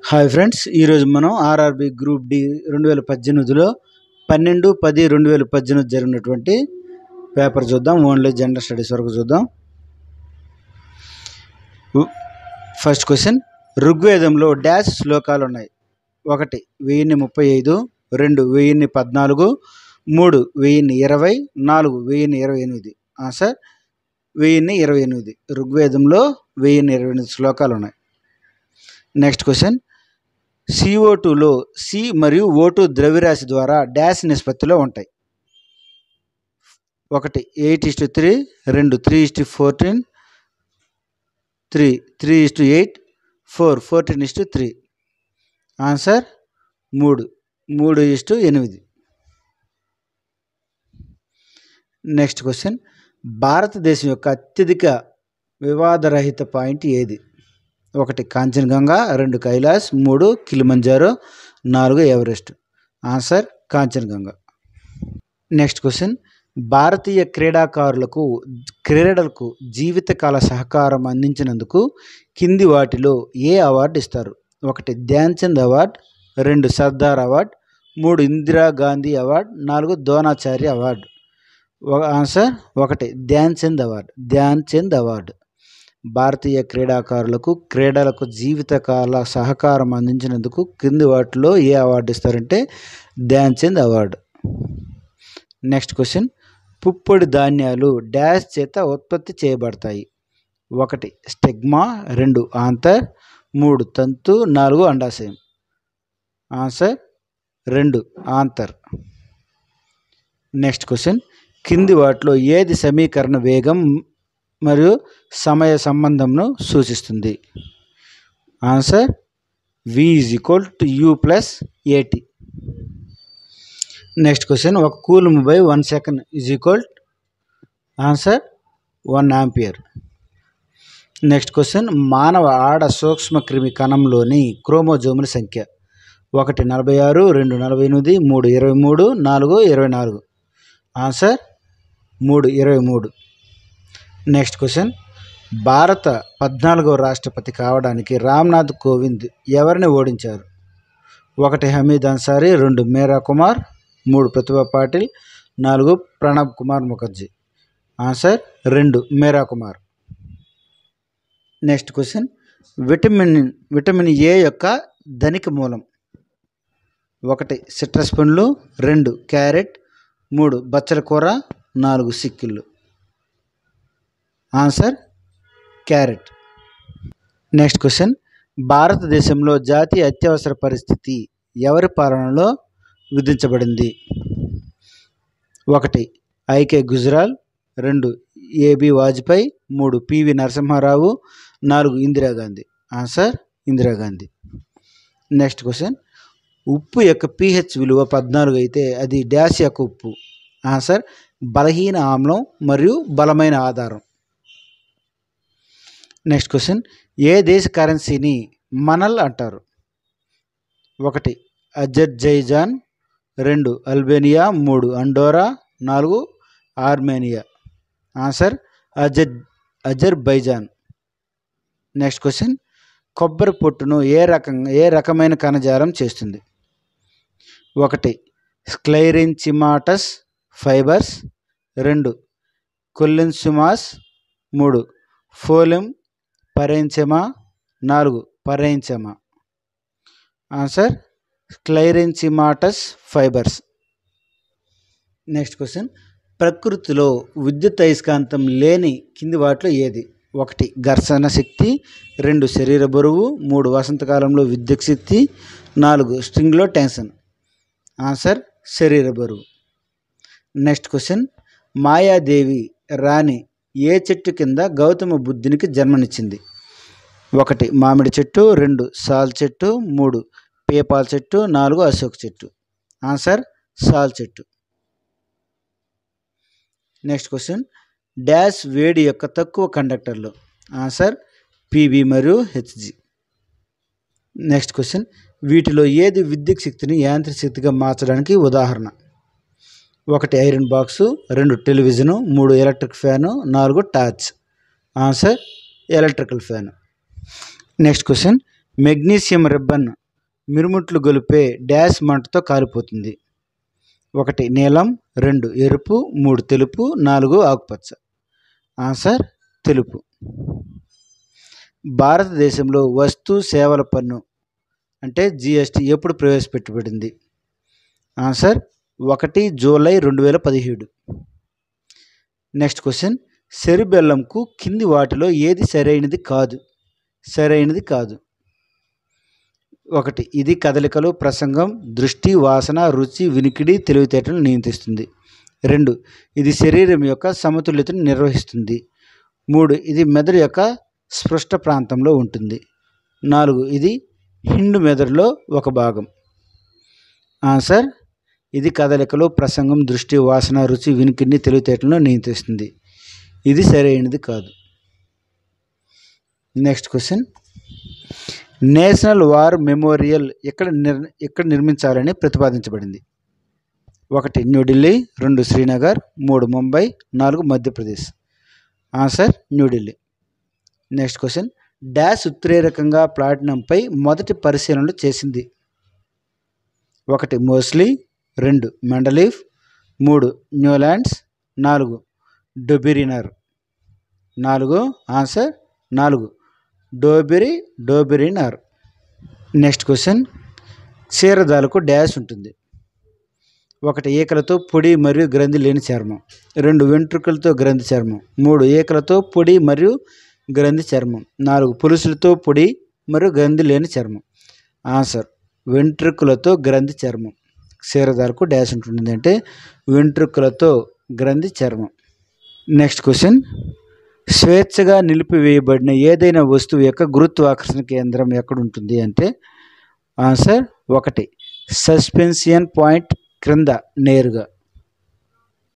Hi friends, ఈరోజు మనం RRB group D 2018లో 12/10/2018 జరిగినటువంటి పేపర్ చూద్దాం. ఓన్లీ జనరల్ స్టడీస్ వరకు చూద్దాం. ఫస్ట్ క్వశ్చన్, ఋగ్వేదంలో డాష్ శ్లోకాలు ఉన్నాయి. 1 1035, 2 1014, 3 1020, 4 1028. ఆన్సర్ 1028. ఋగ్వేదంలో 1028 శ్లోకాలు ఉన్నాయి. నెక్స్ట్ క్వశ్చన్, CO2లో C మరియు O2 ద్రవ్యరాశి ద్వారా డాష్ నిష్పత్తిలో ఉంటాయి. 1 8:3, 2 3:14, 3 3:8, 4 14:3. ఆన్సర్ 3:8. నెక్స్ట్ క్వశ్చన్, భారతదేశం యొక్క అత్యధిక వివాదరహిత పాయింట్ ఏది? 1 Kanchenjunga, 2 Kailash, 3 Kilimanjaro, 4 Everest. Answer Kanchenjunga. Next question, భారతీయ క్రీడలకు జీవితకాల సహకారం అందించినందుకు కింది వాటిలో ఏ అవార్డు ఇస్తారు? 1 Dhyan Chand award, 2 Sardar award, 3 Indira Gandhi award, 4 Dronacharya award. Answer 1 Dhyan Chand award. భారతీయ క్రీడలకు జీవితకాల సహకారం అందించినందుకు కింది వాటిలో ఏ అవార్డు ఇస్తారంటే Dhyan Chand award. Next question, పుప్పొడి ధాన్యాలు డాష్ చేత ఉత్పత్తి చేయబడతాయి? 1 స్టిగ్మా, 2 ఆంతర్, 3 తంతు, 4 అండాశయం. ఆన్సర్ 2 ఆంతర్. నెక్స్ట్ క్వశ్చన్, కింది వాటిలో ఏది సమీకరణ వేగం మరియు సమయ సంబంధంను సూచిస్తుంది? Answer V = U + AT. Next question, 1 coulomb by 1 second answer 1 ampere. Next question, మానవ ఆడ సూక్ష్మ క్రిమి కణంలోని క్రోమోజోముల సంఖ్య? 1 46, 2 48, 3 23, 4 24. ఆన్సర్ 3 23. నెక్స్ట్ క్వశ్చన్, భారత 14వ రాష్ట్రపతి కావడానికి రామ్నాథ్ కోవింద్ ఎవరిని ఓడించారు? 1 Hamid Ansari, 2 Meira Kumar, 3 Pratibha Patil, 4 Pranab Kumar Mukherjee. Answer 2 Meira Kumar. Next question, vitamin A యొక్క ధనిక మూలం? 1 సిట్రస్ పండ్లు, 2 క్యారెట్, 3 బచ్చల కూర, 4 సిక్కిళ్ళు. Answer carrot. నెక్స్ట్ క్వశ్చన్, భారతదేశంలో జాతీయ అత్యవసర పరిస్థితి ఎవరి పాలనలో విధించబడింది? 1 IK Gujral, 2 AB Vajpayee, 3 PV Narasimha Rao, 4 Indira Gandhi. Answer Indira Gandhi. Next question, ఉప్పు యొక్క pH విలువ 14 అయితే అది డాష్ యొక్క ఉప్పు? ఆన్సర్ బలహీన ఆమ్లం మరియు బలమైన ఆధారం. నెక్స్ట్ క్వశ్చన్, ఏ దేశ కరెన్సీని మనల్ అంటారు? 1 Azerbaijan, 2 Albania, 3 Andorra, 4 Armenia. Answer Azerbaijan. Next question, కొబ్బరి పొట్టును ఏ రకమైన కణజాలం చేస్తుంది? 1 sclerenchymatous fibres, 2 collenchyma, 3 phloem parenchyma, 4 parenchyma. Answer sclerenchymatous fibres. Next question, ప్రకృతిలో విద్యుత్ అయస్కాంతం లేని కింది వాటిలో ఏది? 1 ఘర్షణ శక్తి, 2 శరీర బరువు, 3 వసంతకాలంలో విద్యుత్ శక్తి, 4 స్ట్రింగ్లో టెన్షన్. ఆన్సర్ శరీర బరువు. నెక్స్ట్ క్వశ్చన్, మాయాదేవి రాణి ఏ చెట్టు కింద గౌతమ బుద్ధునికి జన్మనిచ్చింది? 1 మామిడి చెట్టు, 2 సాల్ చెట్టు, 3 పేపాల్ చెట్టు, 4 అశోక్ చెట్టు. ఆన్సర్ సాల్ చెట్టు. నెక్స్ట్ క్వశ్చన్, డాష్ వేడి యొక్క తక్కువ కండక్టర్లు? ఆన్సర్ PB మరియు HG. నెక్స్ట్ క్వశ్చన్, వీటిలో ఏది విద్యుత్ శక్తిని యాంత్రిక శక్తిగా మార్చడానికి ఉదాహరణ? 1 iron box, 2 television, 3 electric fan, 4 torch. Answer electrical fan. Next question, magnesium ribbon మిరుముట్లు గొలిపే డాష్ మంటతో కాలిపోతుంది. 1 నీలం, 2 ఎరుపు, 3 తెలుపు, 4 ఆకుపచ్చ. ఆన్సర్ తెలుపు. భారతదేశంలో వస్తు సేవల పన్ను అంటే జిఎస్టి ఎప్పుడు ప్రవేశపెట్టబడింది? Answer 1 July 2017. నెక్స్ట్ క్వశ్చన్, సెరుబెల్లంకు కింది వాటిలో ఏది సరైనది కాదు? 1 ఇది కదలికలు, ప్రసంగం, దృష్టి, వాసన, రుచి, వినికిడి, తెలివితేటలను నియంత్రిస్తుంది. 2 ఇది శరీరం యొక్క సమతుల్యతను నిర్వహిస్తుంది. 3 ఇది మెదడు యొక్క స్పృష్ట ప్రాంతంలో ఉంటుంది. 4 ఇది హిండు మెదడులో ఒక భాగం. ఆన్సర్ ఇది కదలికలు, ప్రసంగం, దృష్టి, వాసన, రుచి, వినికిడిని, తెలివితేటలను నియంత్రిస్తుంది. ఇది సరైనది కాదు. Next question, national war memorial ఎక్కడ నిర్మించాలని ప్రతిపాదించబడింది? 1 New Delhi, 2 Srinagar, 3 Mumbai, 4 Madhya Pradesh. Answer New Delhi. Next question, dash ఉత్ప్రేరకంగా ప్లాటినంపై మొదటి పరిశీలనలు చేసింది? 1 mostly, 2 Mendeleev, 3 Newlands, 4 డొబిరినర్. 4 answer 4 డోబెరినర్. Next question, క్షీరదాలకు dash ఉంటుంది? 1 ఈకలతో పొడి మరియు గ్రంథి లేని చర్మం, 2 వెంట్రుకలతో గ్రంథి చర్మం, 3 ఈకలతో పొడి మరియు గ్రంథి చర్మం, 4 పులుసులతో పొడి మరియు గ్రంథి లేని చర్మం. ఆన్సర్ వెంట్రుకలతో గ్రంథి చర్మం. క్షీరదాలకు డాష్ ఉంటుంది అంటే వెంట్రుకలతో గ్రంథి చర్మం. నెక్స్ట్ క్వశ్చన్, స్వేచ్ఛగా నిలిపివేయబడిన ఏదైనా వస్తువు యొక్క గురుత్వాకర్షణ కేంద్రం ఎక్కడ ఉంటుంది అంటే? ఆన్సర్ 1 సస్పెన్షన్ పాయింట్ క్రింద నేరుగా.